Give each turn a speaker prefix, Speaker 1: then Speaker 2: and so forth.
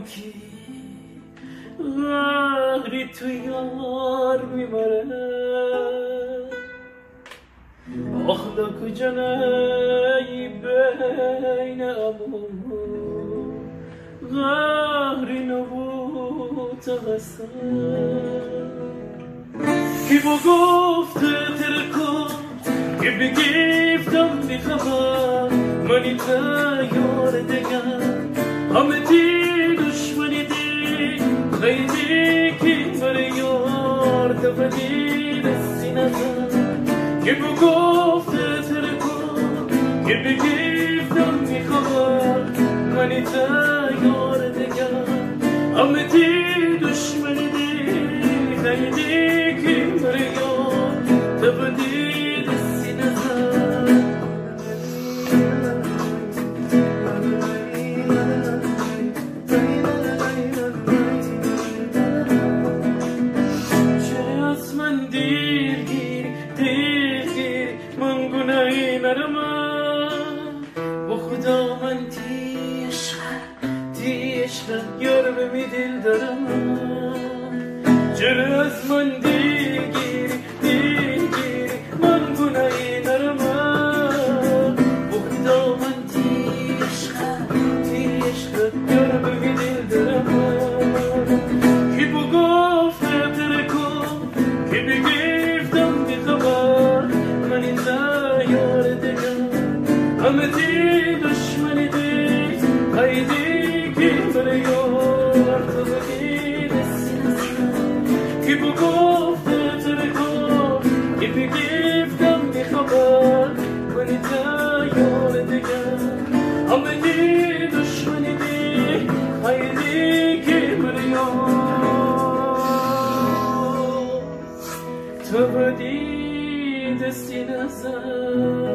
Speaker 1: کی غری تو یار میبره آخلا کجا نی بین امو غری نبود غسان کی با گفته ترکم که بگیفتم بیخبر منی تیار دگر همه دی دشمنی دی خیلی کی بر یار تفدی دستی نزن که با گفته ترکم که بگیفتم بیخبر منی تیار دگر همه دی دشمنی دی خیلی کی بر یار تفدی یار بمی دل دارم چرا از من دیگیری من گناهی نرم بخدا من تی عشق یار بمی دل دارم کی بو گفته ترکم کی بگیفتم بی خبر من این یار دگم همه تی دشمنی دی خیلی کی بر یار تو بگی دستی نزن کی بو گفته ترکم کی بگیفتم بی خبر منی یار دگم همه دی دشمنی دی خیلی کی بر یار تو بگی دستی نزن